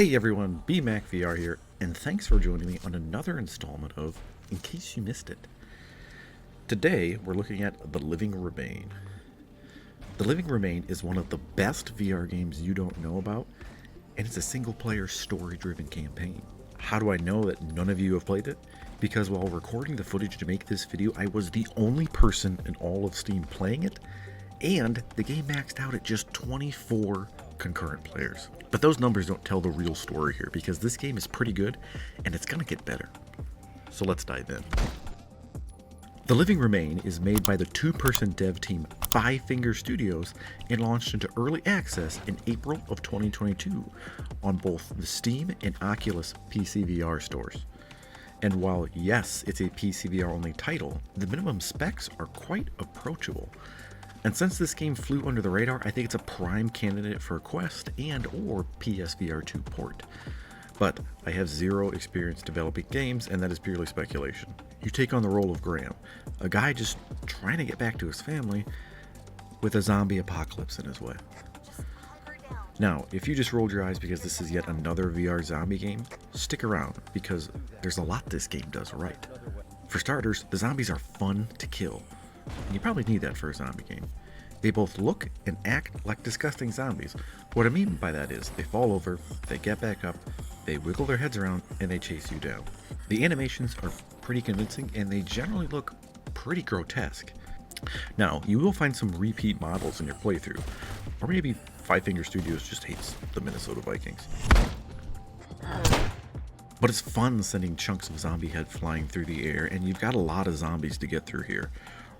Hey everyone, VR here, and thanks for joining me on another installment of In Case You Missed It. Today, we're looking at The Living Remain. The Living Remain is one of the best VR games you don't know about, and it's a single-player, story-driven campaign. How do I know that none of you have played it? Because while recording the footage to make this video, I was the only person in all of Steam playing it, and the game maxed out at just 24 concurrent players. But those numbers don't tell the real story here, because this game is pretty good, and it's gonna get better. So let's dive in. The Living Remain is made by the two-person dev team Five Finger Studios and launched into early access in April of 2022 on both the Steam and Oculus PCVR stores. And while yes, it's a PCVR only title, the minimum specs are quite approachable. And since this game flew under the radar, I think it's a prime candidate for a Quest and or PSVR 2 port. But I have zero experience developing games, and that is purely speculation. You take on the role of Graham, a guy just trying to get back to his family with a zombie apocalypse in his way. Now, if you just rolled your eyes because this is yet another VR zombie game, stick around because there's a lot this game does right. For starters, the zombies are fun to kill. And you probably need that for a zombie game. They both look and act like disgusting zombies. What I mean by that is, they fall over, they get back up, they wiggle their heads around, and they chase you down. The animations are pretty convincing, and they generally look pretty grotesque. Now, you will find some repeat models in your playthrough, or maybe Five Finger Studios just hates the Minnesota Vikings. But it's fun sending chunks of zombie head flying through the air, and you've got a lot of zombies to get through here.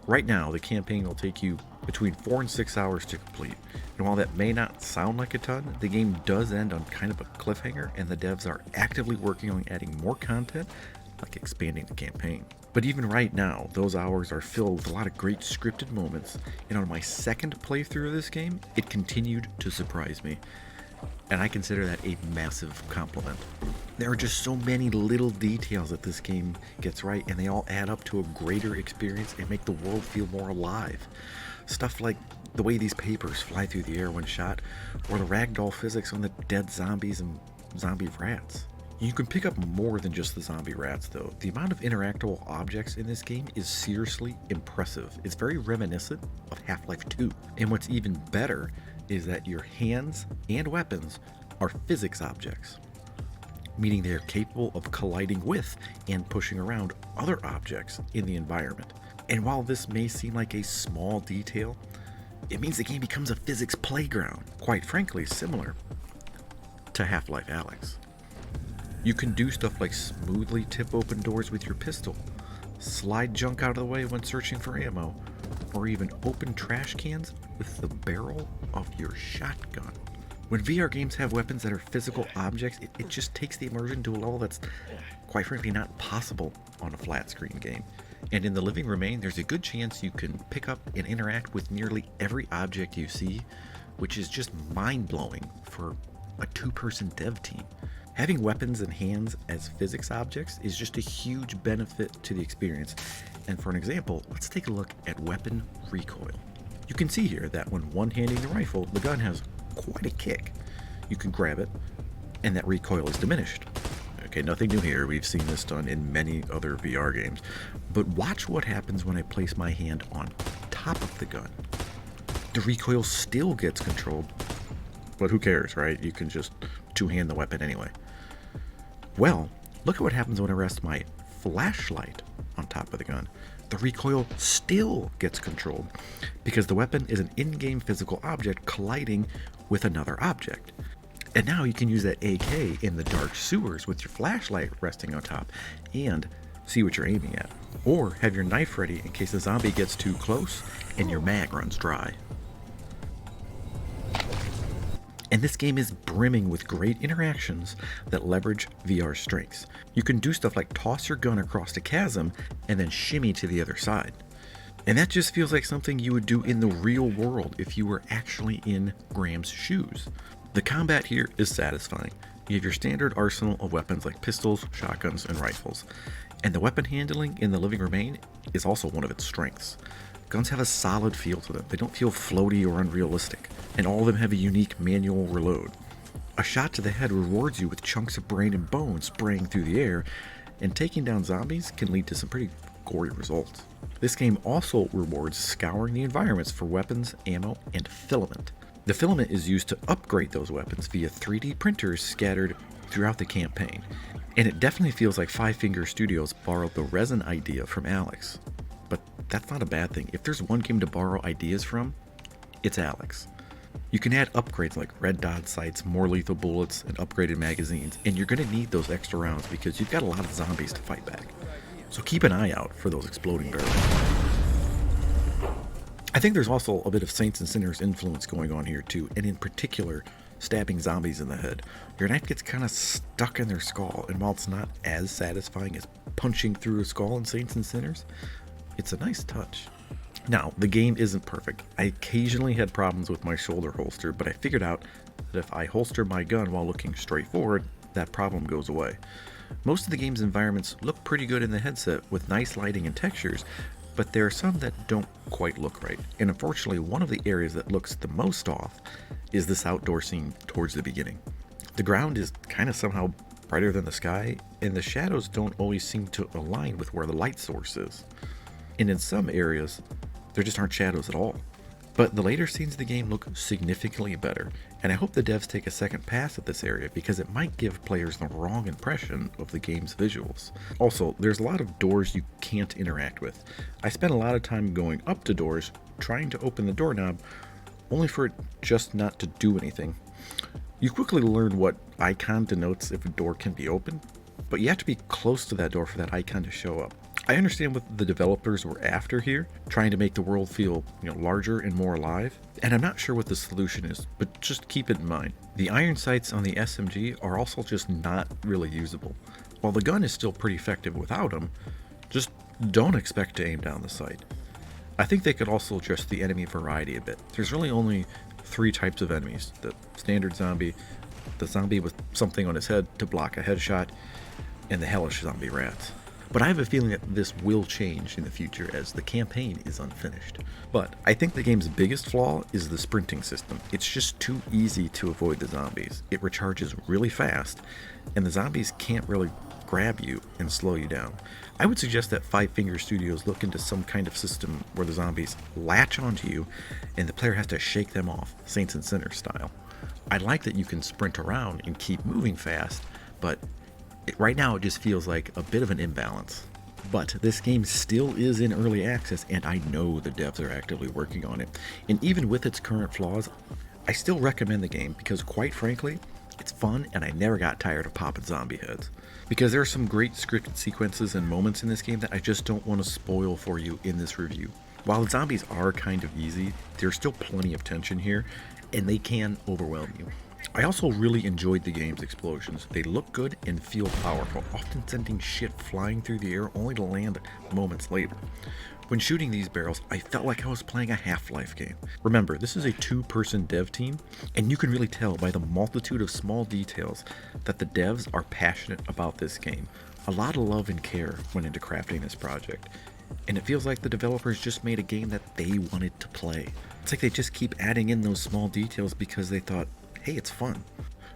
Right now, the campaign will take you between 4 and 6 hours to complete, and while that may not sound like a ton, the game does end on kind of a cliffhanger, and the devs are actively working on adding more content, like expanding the campaign. But even right now, those hours are filled with a lot of great scripted moments, and on my second playthrough of this game, it continued to surprise me. And I consider that a massive compliment. There are just so many little details that this game gets right, and they all add up to a greater experience and make the world feel more alive. Stuff like the way these papers fly through the air when shot, or the ragdoll physics on the dead zombies and zombie rats. You can pick up more than just the zombie rats though. The amount of interactable objects in this game is seriously impressive. It's very reminiscent of Half-Life 2. And what's even better is that your hands and weapons are physics objects, meaning they are capable of colliding with and pushing around other objects in the environment. And while this may seem like a small detail, it means the game becomes a physics playground, quite frankly similar to Half-Life Alyx. You can do stuff like smoothly tip open doors with your pistol, slide junk out of the way when searching for ammo, or even open trash cans with the barrel of your shotgun. When VR games have weapons that are physical objects, it just takes the immersion to a level that's quite frankly not possible on a flat screen game. And in The Living Remain, there's a good chance you can pick up and interact with nearly every object you see, which is just mind-blowing for a two-person dev team. Having weapons and hands as physics objects is just a huge benefit to the experience. And for an example, let's take a look at weapon recoil. You can see here that when one-handing the rifle, the gun has quite a kick. You can grab it, and that recoil is diminished. Okay, nothing new here. We've seen this done in many other VR games. But watch what happens when I place my hand on top of the gun. The recoil still gets controlled, but who cares, right? You can just two-hand the weapon anyway. Well, look at what happens when I rest my flashlight on top of the gun. The recoil still gets controlled because the weapon is an in-game physical object colliding with another object. And now you can use that AK in the dark sewers with your flashlight resting on top and see what you're aiming at. Or have your knife ready in case the zombie gets too close and your mag runs dry. And this game is brimming with great interactions that leverage VR strengths. You can do stuff like toss your gun across a chasm and then shimmy to the other side. And that just feels like something you would do in the real world if you were actually in Graham's shoes. The combat here is satisfying. You have your standard arsenal of weapons like pistols, shotguns, and rifles. And the weapon handling in The Living Remain is also one of its strengths. Guns have a solid feel to them. They don't feel floaty or unrealistic, and all of them have a unique manual reload. A shot to the head rewards you with chunks of brain and bone spraying through the air, and taking down zombies can lead to some pretty gory results. This game also rewards scouring the environments for weapons, ammo, and filament. The filament is used to upgrade those weapons via 3D printers scattered throughout the campaign, and it definitely feels like Five Finger Studios borrowed the resin idea from Alex. But that's not a bad thing. If there's one game to borrow ideas from, it's Alex. You can add upgrades like red dot sights, more lethal bullets, and upgraded magazines, and you're going to need those extra rounds because you've got a lot of zombies to fight back. So keep an eye out for those exploding barrels. I think there's also a bit of Saints and Sinners influence going on here too, and in particular, stabbing zombies in the head. Your knife gets kind of stuck in their skull, and while it's not as satisfying as punching through a skull in Saints and Sinners, it's a nice touch. Now, the game isn't perfect. I occasionally had problems with my shoulder holster, but I figured out that if I holster my gun while looking straight forward, that problem goes away. Most of the game's environments look pretty good in the headset with nice lighting and textures, but there are some that don't quite look right. And unfortunately, one of the areas that looks the most off is this outdoor scene towards the beginning. The ground is kind of somehow brighter than the sky, and the shadows don't always seem to align with where the light source is. And in some areas, there just aren't shadows at all. But the later scenes of the game look significantly better, and I hope the devs take a second pass at this area because it might give players the wrong impression of the game's visuals. Also, there's a lot of doors you can't interact with. I spent a lot of time going up to doors, trying to open the doorknob, only for it just not to do anything. You quickly learn what icon denotes if a door can be opened, but you have to be close to that door for that icon to show up. I understand what the developers were after here, trying to make the world feel, larger and more alive, and I'm not sure what the solution is, but just keep it in mind. The iron sights on the SMG are also just not really usable. While the gun is still pretty effective without them, just don't expect to aim down the sight. I think they could also adjust the enemy variety a bit. There's really only 3 types of enemies: the standard zombie, the zombie with something on his head to block a headshot, and the hellish zombie rats. But I have a feeling that this will change in the future as the campaign is unfinished. But I think the game's biggest flaw is the sprinting system. It's just too easy to avoid the zombies. It recharges really fast, and the zombies can't really grab you and slow you down. I would suggest that Five Finger Studios look into some kind of system where the zombies latch onto you and the player has to shake them off, Saints and Sinners style. I like that you can sprint around and keep moving fast, but right now it just feels like a bit of an imbalance. But this game still is in early access, and I know the devs are actively working on it. And even with its current flaws, I still recommend the game because, quite frankly, it's fun and I never got tired of popping zombie heads. Because there are some great scripted sequences and moments in this game that I just don't want to spoil for you in this review. While the zombies are kind of easy, there's still plenty of tension here, and they can overwhelm you. I also really enjoyed the game's explosions. They look good and feel powerful, often sending shit flying through the air only to land moments later. When shooting these barrels, I felt like I was playing a Half-Life game. Remember, this is a 2-person dev team, and you can really tell by the multitude of small details that the devs are passionate about this game. A lot of love and care went into crafting this project, and it feels like the developers just made a game that they wanted to play. It's like they just keep adding in those small details because they thought, hey, it's fun.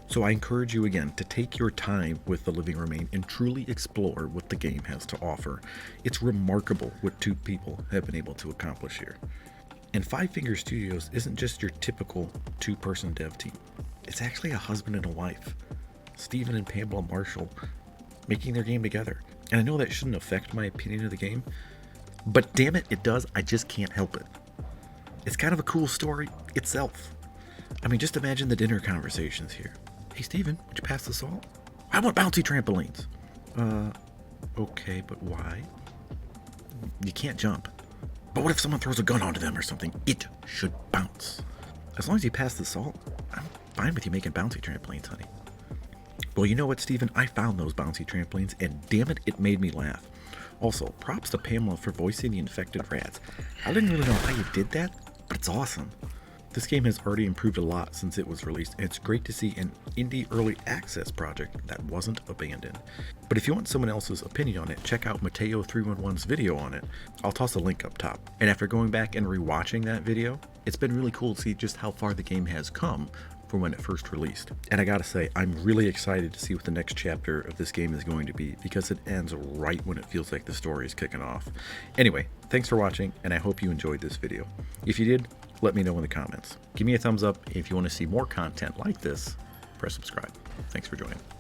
So I encourage you again to take your time with The Living Remain and truly explore what the game has to offer. It's remarkable what 2 people have been able to accomplish here. And Five Finger Studios isn't just your typical 2-person dev team. It's actually a husband and a wife, Stephen and Pamela Marshall, making their game together. And I know that shouldn't affect my opinion of the game, but damn it, it does. I just can't help it. It's kind of a cool story itself. I mean, just imagine the dinner conversations here. Hey, Steven, would you pass the salt? I want bouncy trampolines. Okay, but why? You can't jump. But what if someone throws a gun onto them or something? It should bounce. As long as you pass the salt, I'm fine with you making bouncy trampolines, honey. Well, you know what, Steven? I found those bouncy trampolines, and damn it, it made me laugh. Also, props to Pamela for voicing the infected rats. I didn't really know how you did that, but it's awesome. This game has already improved a lot since it was released, and it's great to see an indie early access project that wasn't abandoned. But if you want someone else's opinion on it, check out Mateo311's video on it. I'll toss a link up top. And after going back and rewatching that video, it's been really cool to see just how far the game has come from when it first released. And I gotta say, I'm really excited to see what the next chapter of this game is going to be, because it ends right when it feels like the story is kicking off. Anyway, thanks for watching, and I hope you enjoyed this video. If you did, let me know in the comments. Give me a thumbs up. If you want to see more content like this, press subscribe. Thanks for joining.